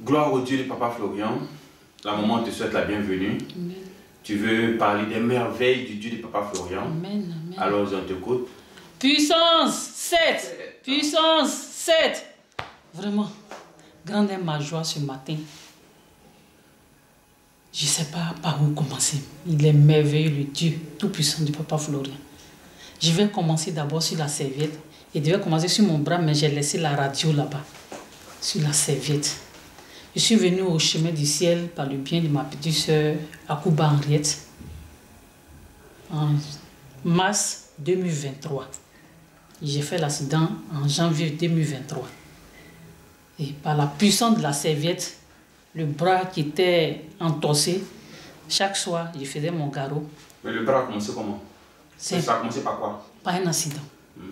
Gloire au Dieu de Papa Florian. La maman te souhaite la bienvenue. Amen. Tu veux parler des merveilles du Dieu de Papa Florian. Amen, amen. Alors, on t'écoute. Puissance 7. Puissance 7. Vraiment, grande est ma joie ce matin. Je ne sais pas par où commencer. Il est merveilleux, le Dieu tout-puissant du Papa Florian. Je vais commencer d'abord sur la serviette. Je devais commencer sur mon bras, mais j'ai laissé la radio là-bas, sur la serviette. Je suis venue au chemin du ciel par le bien de ma petite soeur Akouba Henriette en mars 2023. J'ai fait l'accident en janvier 2023. Et par la puissance de la serviette, le bras qui était entorsé, chaque soir, je faisais mon garrot. Mais le bras a commencé comment? Ça a commencé par quoi? Par un accident.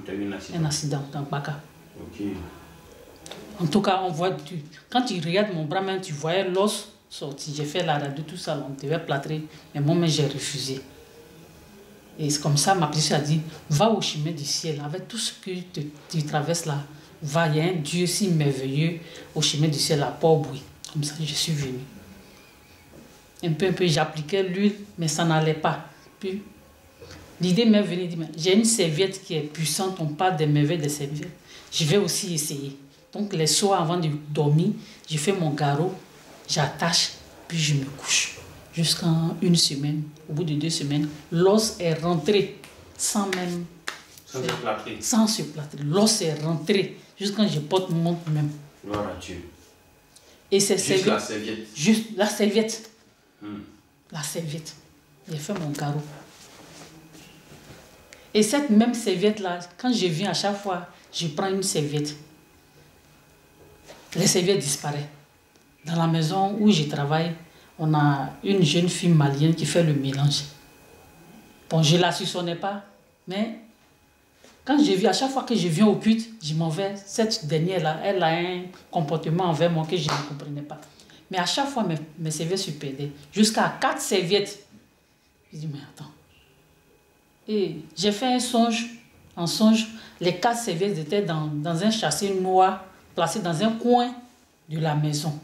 Tu as eu un accident? Un accident dans Baka. Ok. En tout cas, on voit, quand tu regardes mon bras, même tu voyais l'os sortir. J'ai fait la radio, tout ça, on devait plâtrer, mais moi-même j'ai refusé. Et c'est comme ça, ma petite soeur a dit, va au chemin du ciel, avec tout ce que tu traverses là, va, il y a un Dieu si merveilleux au chemin du ciel à Port-Bouy. Comme ça, je suis venue. Un peu, j'appliquais l'huile, mais ça n'allait pas. Puis, l'idée m'est venue, j'ai une serviette qui est puissante, on parle des merveilles des serviettes. Je vais aussi essayer. Donc, les soirs avant de dormir, je fais mon garrot, j'attache, puis je me couche. Jusqu'à une semaine, au bout de 2 semaines, l'os est rentré sans même... Sans se plâtrer. Sans se plâtrer. L'os est rentré jusqu'à je porte mon montre même. Gloire à Dieu. Et c'est juste la serviette. Juste la serviette. La serviette. J'ai fait mon garrot. Et cette même serviette-là, quand je viens à chaque fois, je prends une serviette. Les serviettes disparaissent. Dans la maison où je travaille, on a une jeune fille malienne qui fait le mélange. Bon, je ne la soupçonnais pas, mais quand je vis, à chaque fois que je viens au culte, je m'en vais. Cette dernière-là, elle a un comportement envers moi que je ne comprenais pas. Mais à chaque fois, mes serviettes se perdaient. Jusqu'à 4 serviettes. Je dis, mais attends. Et j'ai fait un songe. En songe, les 4 serviettes étaient dans un châssis noir, placé dans un coin de la maison.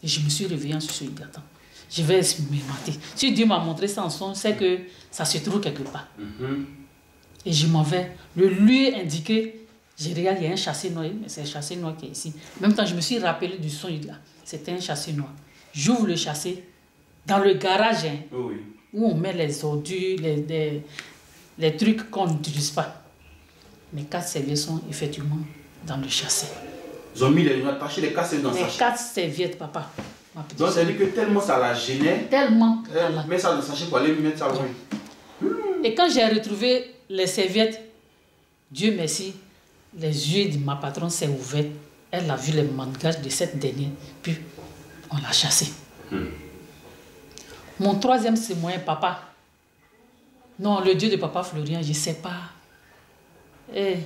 Et je me suis réveillée en ce attends. Je vais me mater. Si Dieu m'a montré ça en songe, c'est que ça se trouve quelque part. Et je m'en vais. Le lieu indiqué, je regarde, il y a un châssis noir, mais c'est un châssis noir qui est ici. En même temps, je me suis rappelé du son, c'était un châssis noir. J'ouvre le châssis dans le garage, où on met les ordures, les trucs qu'on n'utilise pas. Mes 4 serviettes sont effectivement dans le châssis. Ils ont attaché les 4 serviettes dans le sachet. Les 4 serviettes, papa. Donc, ça veut dire que tellement ça la gênait. Tellement. Elle met ça dans le sachet pour aller mettre ça loin. Et quand j'ai retrouvé les serviettes, Dieu merci, les yeux de ma patronne s'est ouverts. Elle a vu les mangages de cette dernière. Puis, on l'a chassé. Mon 3e témoin, papa. Non, le Dieu de Papa Florian, je ne sais pas. Et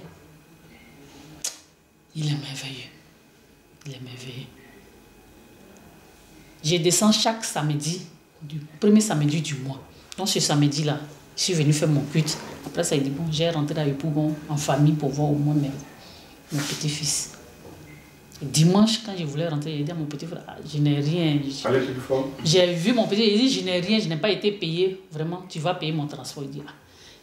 il est merveilleux. Il est merveilleux. Je descends chaque samedi, du premier samedi du mois. Donc ce samedi-là, je suis venu faire mon culte. Après ça, il dit, bon, j'ai rentré à Yopougon en famille pour voir au moins mon petit-fils. Dimanche, quand je voulais rentrer, j'ai dit à mon petit frère, je n'ai rien. J'ai vu mon petit, il dit, je n'ai rien, je n'ai pas été payé. Vraiment, tu vas payer mon transport. Il dit,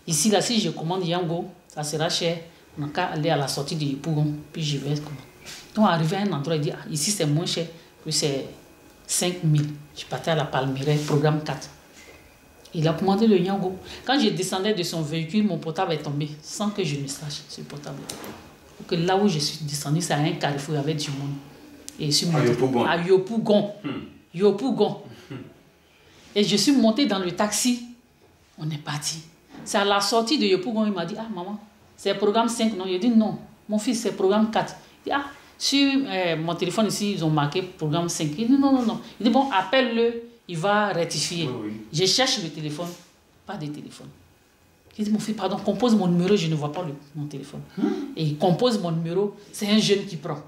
ici, là, si je commande Yango, ça sera cher. On n'a qu'à aller à la sortie de Yopougon, puis je vais commander. Donc, arrivé à un endroit, il dit, ici, c'est moins cher, puis c'est 5 000. Je partais à la Palmeraie, programme 4. Il a commandé le Yango. Quand je descendais de son véhicule, mon portable est tombé, sans que je ne sache, ce portable. Que là où je suis descendu, c'est à un carrefour, il y avait du monde. Et je suis monté à Yopougon. Yopougon. Et je suis monté dans le taxi. On est parti. C'est à la sortie de Yopougon, il m'a dit, ah maman, c'est programme 5, non? Il a dit non, mon fils, c'est programme 4. Il dit, ah, sur mon téléphone ici, ils ont marqué programme 5. Il dit non. Il dit, bon, appelle-le, il va rectifier. Je cherche le téléphone, pas de téléphone. Il dit, mon fils, pardon, compose mon numéro, je ne vois pas mon téléphone. Et il compose mon numéro, c'est un jeune qui prend.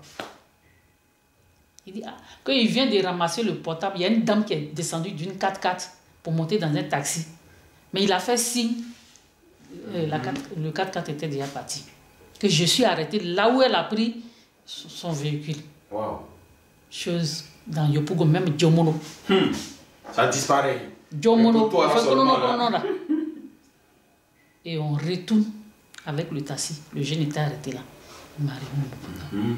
Il dit, ah, quand il vient de ramasser le portable, il y a une dame qui est descendue d'une 4x4 pour monter dans un taxi. Mais il a fait signe, le 4x4 était déjà parti. Que je suis arrêté là où elle a pris son véhicule. Wow. chose dans Yopougon, même Diomono. Ça disparaît. Diomono, non. Et on retourne avec le taxi. Le jeune était arrêté là. Il m'a remis.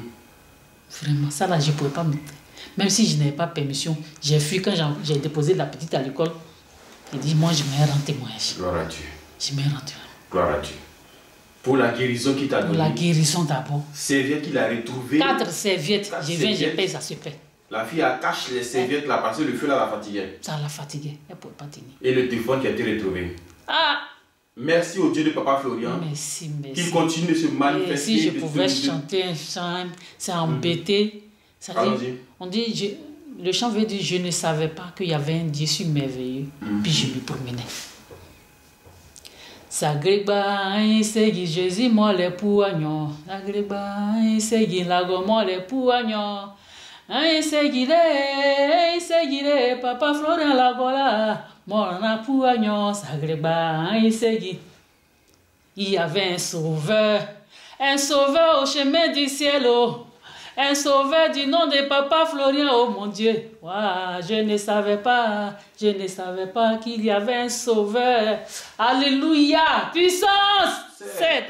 Vraiment, ça là, je ne pouvais pas me... Même si je n'avais pas permission, j'ai fui quand j'ai déposé la petite à l'école. Il dit, moi, je vais rendre témoignage. Gloire à Dieu. Je vais rendre. Gloire à Dieu. Pour la guérison qu'il t'a donnée. Pour la guérison d'abord. Serviette qu'il a retrouvée. 4 serviettes. Je viens, je paye, ça se fait. La fille a caché les serviettes là parce que le feu là la fatiguait. Ça la fatiguait. Elle ne pouvait pas tenir. Et le téléphone qui a été retrouvé. Ah! Merci au Dieu de Papa Florian. Merci. Qu'il continue de se manifester. Et si je pouvais chanter un chant, c'est embêté. On dit, le chant veut dire, je ne savais pas qu'il y avait un Dieu si merveilleux. Puis je me promenais. Sagreba, segui Jésus, moi les pouagnon. Sagreba, segui lago, moi les pouagnon. Segui Papa Florian la gola. Moi na pouagnon. Sagreba, segui. Il y avait un sauveur au chemin du ciel. Un sauveur du nom de Papa Florian, oh mon Dieu. Wow, je ne savais pas qu'il y avait un sauveur. Alléluia, puissance. 7.